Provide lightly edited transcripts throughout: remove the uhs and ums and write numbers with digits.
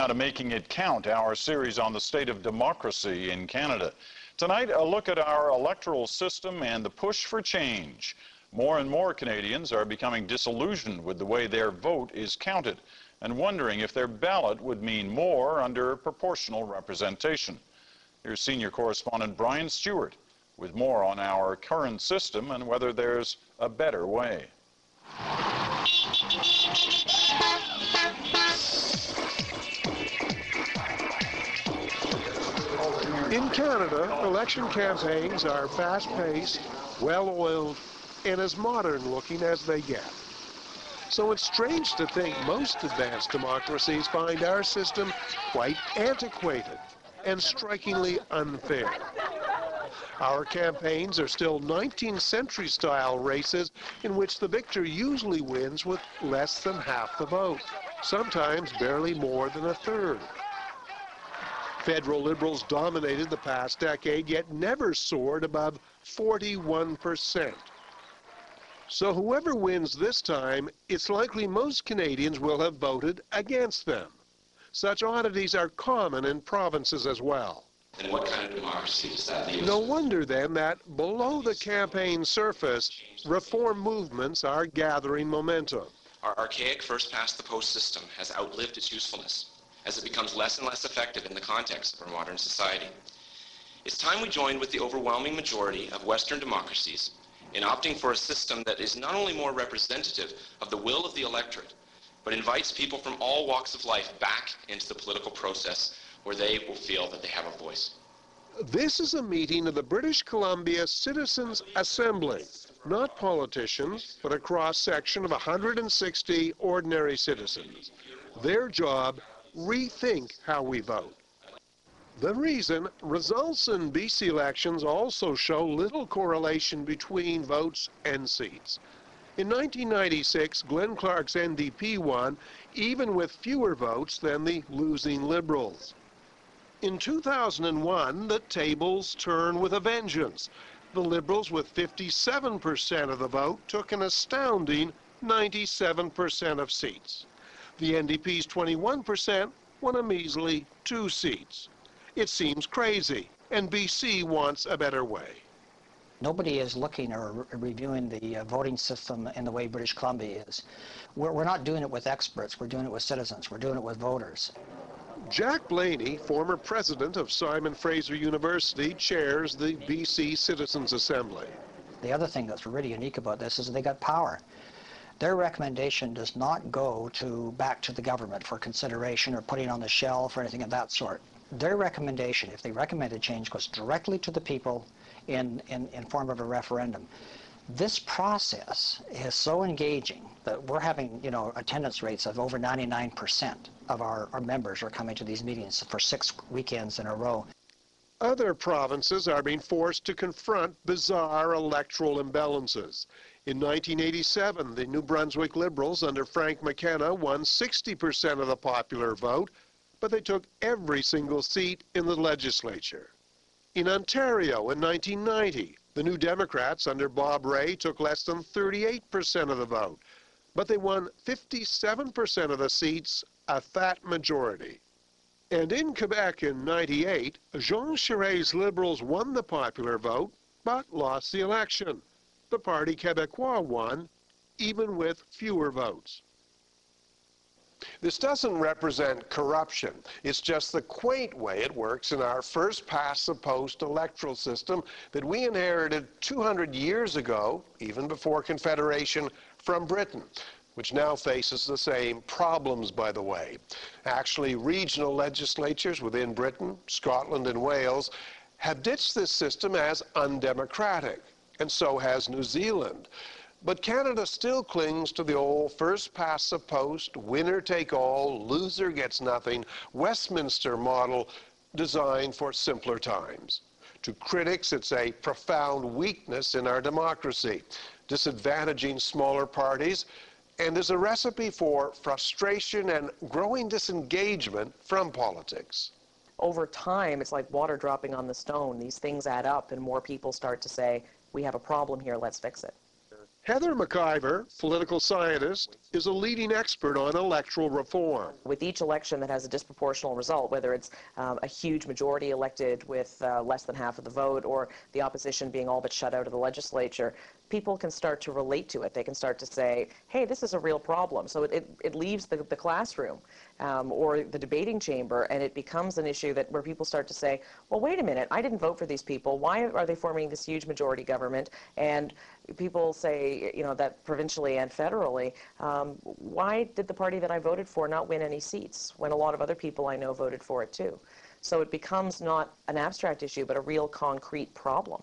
now to Making It Count, our series on the state of democracy in Canada. Tonight, a look at our electoral system and the push for change. More and more Canadians are becoming disillusioned with the way their vote is counted and wondering if their ballot would mean more under proportional representation. Here's senior correspondent Brian Stewart with more on our current system and whether there's a better way. In Canada, election campaigns are fast-paced, well-oiled, and as modern-looking as they get. So it's strange to think most advanced democracies find our system quite antiquated and strikingly unfair. Our campaigns are still 19th century style races in which the victor usually wins with less than half the vote, sometimes barely more than a third. Federal Liberals dominated the past decade, yet never soared above 41%. So whoever wins this time, it's likely most Canadians will have voted against them. Such oddities are common in provinces as well. And what kind of democracy does that leave us? No wonder then that below the campaign surface, reform movements are gathering momentum. Our archaic first-past-the-post system has outlived its usefulness as it becomes less and less effective in the context of our modern society. It's time we joined with the overwhelming majority of Western democracies in opting for a system that is not only more representative of the will of the electorate, but invites people from all walks of life back into the political process where they will feel that they have a voice. This is a meeting of the British Columbia Citizens Assembly, not politicians, but a cross-section of 160 ordinary citizens. Their job, rethink how we vote. The reason, results in BC elections also show little correlation between votes and seats. In 1996, Glenn Clark's NDP won, even with fewer votes than the losing Liberals. In 2001, the tables turn with a vengeance. The Liberals, with 57% of the vote, took an astounding 97% of seats. The NDP's 21% won a measly 2 seats. It seems crazy, and BC wants a better way. Nobody is looking or reviewing the voting system in the way British Columbia is. We're not doing it with experts, we're doing it with citizens, we're doing it with voters. Jack Blaney, former president of Simon Fraser University, chairs the BC Citizens Assembly. The other thing that's really unique about this is they got power. Their recommendation does not go back to the government for consideration or putting on the shelf or anything of that sort. Their recommendation, if they recommend a change, goes directly to the people in form of a referendum. This process is so engaging that we're having, attendance rates of over 99% of our members are coming to these meetings for 6 weekends in a row. Other provinces are being forced to confront bizarre electoral imbalances. In 1987, the New Brunswick Liberals under Frank McKenna won 60% of the popular vote, but they took every single seat in the legislature. In Ontario in 1990, the New Democrats under Bob Rae took less than 38% of the vote, but they won 57% of the seats, a fat majority. And in Quebec in '98, Jean Charest's Liberals won the popular vote, but lost the election. The Parti Québécois won, even with fewer votes. This doesn't represent corruption. It's just the quaint way it works in our first-past-the-post electoral system that we inherited 200 years ago, even before Confederation, from Britain, which now faces the same problems, by the way. Actually, regional legislatures within Britain, Scotland, and Wales have ditched this system as undemocratic, and so has New Zealand. But Canada still clings to the old first-past-the-post, winner-take-all, loser gets nothing, Westminster model designed for simpler times. To critics, it's a profound weakness in our democracy, disadvantaging smaller parties, and is a recipe for frustration and growing disengagement from politics. Over time, it's like water dropping on the stone. These things add up, and more people start to say, we have a problem here, let's fix it. Heather McIver, political scientist, is a leading expert on electoral reform. With each election that has a disproportional result, whether it's a huge majority elected with less than half of the vote, or the opposition being all but shut out of the legislature, people can start to relate to it. They can start to say, hey, this is a real problem. So it leaves the classroom or the debating chamber, and it becomes an issue where people start to say, well, wait a minute, I didn't vote for these people. Why are they forming this huge majority government? And people say, you know, that provincially and federally, why did the party that I voted for not win any seats when a lot of other people I know voted for it too? So it becomes not an abstract issue, but a real concrete problem.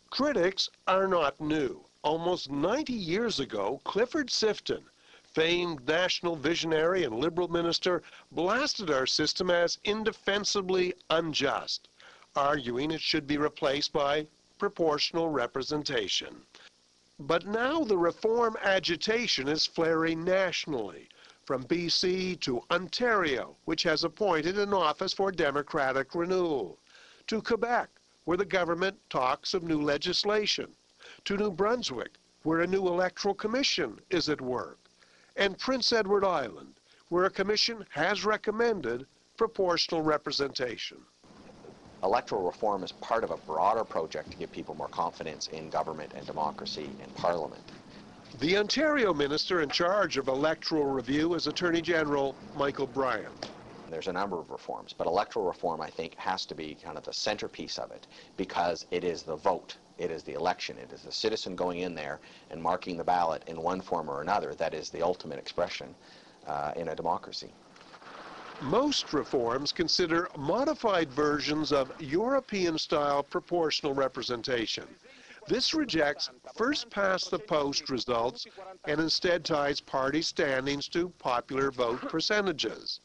Critics are not new. Almost 90 years ago, Clifford Sifton, famed national visionary and Liberal minister, blasted our system as indefensibly unjust, arguing it should be replaced by proportional representation. But now the reform agitation is flaring nationally, from BC to Ontario, which has appointed an office for democratic renewal, to Quebec, where the government talks of new legislation, to New Brunswick, where a new electoral commission is at work, and Prince Edward Island, where a commission has recommended proportional representation. Electoral reform is part of a broader project to give people more confidence in government and democracy in Parliament. The Ontario minister in charge of electoral review is Attorney General Michael Bryan. There's a number of reforms, but electoral reform, I think, has to be kind of the centerpiece of it, because it is the vote, it is the election, it is the citizen going in there and marking the ballot in one form or another that is the ultimate expression in a democracy. Most reforms consider modified versions of European-style proportional representation. This rejects first-past-the-post results and instead ties party standings to popular vote percentages.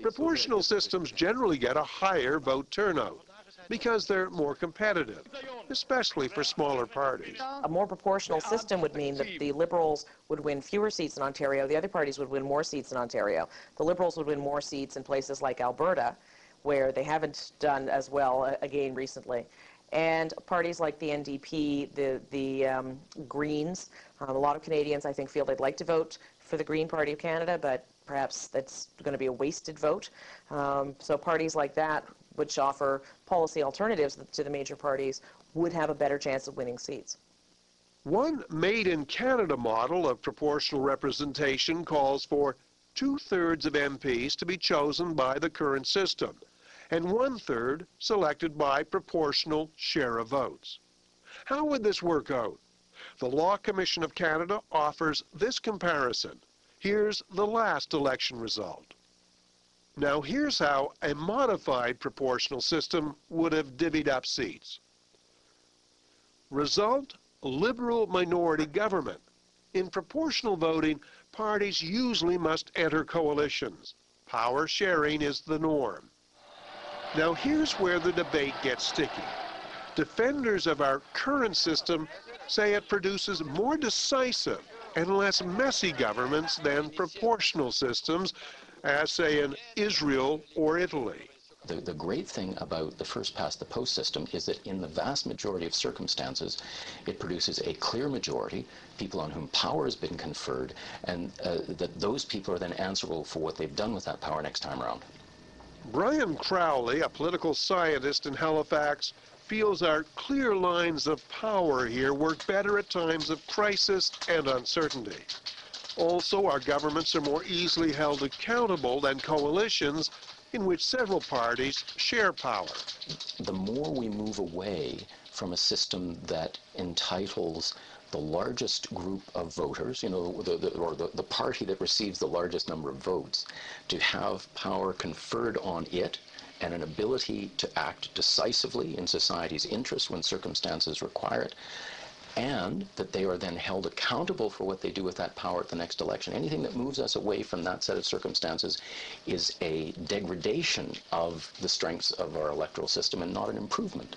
Proportional systems generally get a higher vote turnout because they're more competitive, especially for smaller parties. A more proportional system would mean that the Liberals would win fewer seats in Ontario, the other parties would win more seats in Ontario. The Liberals would win more seats in places like Alberta, where they haven't done as well again recently. And parties like the NDP, the Greens, a lot of Canadians, I think, feel they'd like to vote for the Green Party of Canada, but perhaps that's going to be a wasted vote. So parties like that, which offer policy alternatives to the major parties, would have a better chance of winning seats. One made-in-Canada model of proportional representation calls for 2/3 of MPs to be chosen by the current system, and 1/3 selected by proportional share of votes. How would this work out? The Law Commission of Canada offers this comparison. Here's the last election result. Now here's how a modified proportional system would have divvied up seats. Result: Liberal minority government. In proportional voting, parties usually must enter coalitions. Power sharing is the norm. Now here's where the debate gets sticky. Defenders of our current system say it produces more decisive and less messy governments than proportional systems, as say in Israel or Italy. The great thing about the first-past-the-post system is that in the vast majority of circumstances, it produces a clear majority, people on whom power has been conferred, and that those people are then answerable for what they've done with that power next time around. Brian Crowley, a political scientist in Halifax, feels our clear lines of power here work better at times of crisis and uncertainty. Also, our governments are more easily held accountable than coalitions in which several parties share power. The more we move away from a system that entitles the largest group of voters, you know, the party that receives the largest number of votes, to have power conferred on it and an ability to act decisively in society's interest when circumstances require it, and that they are then held accountable for what they do with that power at the next election. Anything that moves us away from that set of circumstances is a degradation of the strengths of our electoral system and not an improvement.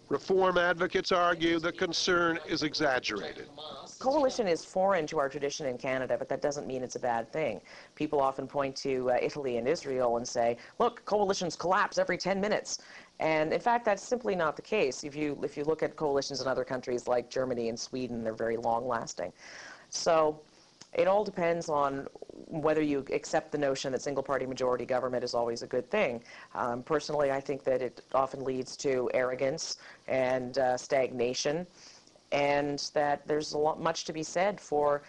Reform advocates argue the concern is exaggerated. Coalition is foreign to our tradition in Canada, but that doesn't mean it's a bad thing. People often point to Italy and Israel and say, look, coalitions collapse every 10 minutes. And in fact, that's simply not the case. If you look at coalitions in other countries like Germany and Sweden, they're very long-lasting. So it all depends on whether you accept the notion that single-party majority government is always a good thing. Personally, I think that it often leads to arrogance and stagnation, and that there's much to be said for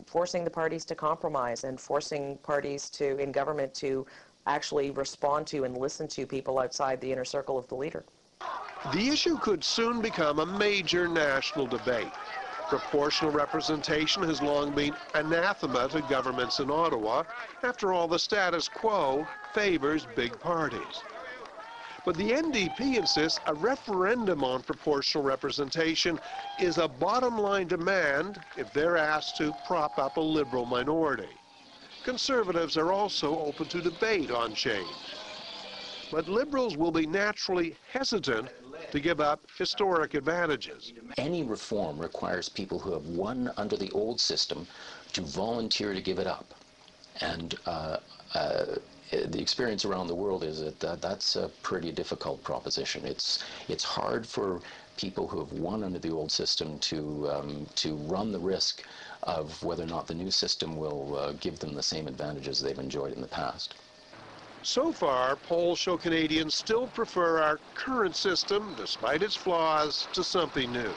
forcing the parties to compromise and forcing parties in government to actually respond to and listen to people outside the inner circle of the leader. The issue could soon become a major national debate. Proportional representation has long been anathema to governments in Ottawa. After all, the status quo favors big parties. But the NDP insists a referendum on proportional representation is a bottom-line demand if they're asked to prop up a Liberal minority. Conservatives are also open to debate on change. But Liberals will be naturally hesitant to give up historic advantages. Any reform requires people who have won under the old system to volunteer to give it up. And the experience around the world is that that's a pretty difficult proposition. It's hard for people who have won under the old system to run the risk of whether or not the new system will give them the same advantages they've enjoyed in the past. So far, polls show Canadians still prefer our current system, despite its flaws, to something new.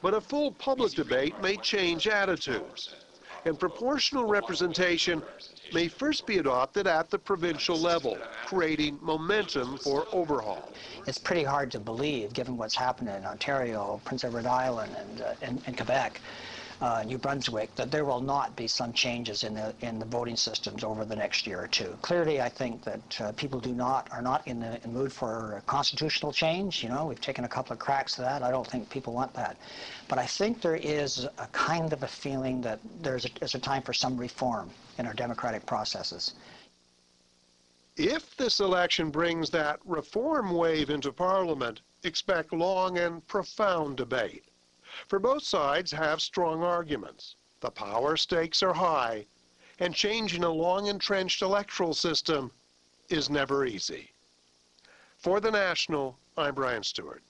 But a full public debate may change attitudes, and proportional representation may first be adopted at the provincial level, creating momentum for overhaul. It's pretty hard to believe, given what's happened in Ontario, Prince Edward Island, and Quebec, New Brunswick, that there will not be some changes in the voting systems over the next year or two. Clearly, I think that people are not in the mood for constitutional change. You know, we've taken a couple of cracks at that. I don't think people want that. But I think there is a kind of a feeling that there's a time for some reform in our democratic processes. If this election brings that reform wave into Parliament, expect long and profound debate. For both sides have strong arguments. The power stakes are high, and changing a long-entrenched electoral system is never easy. For The National, I'm Brian Stewart.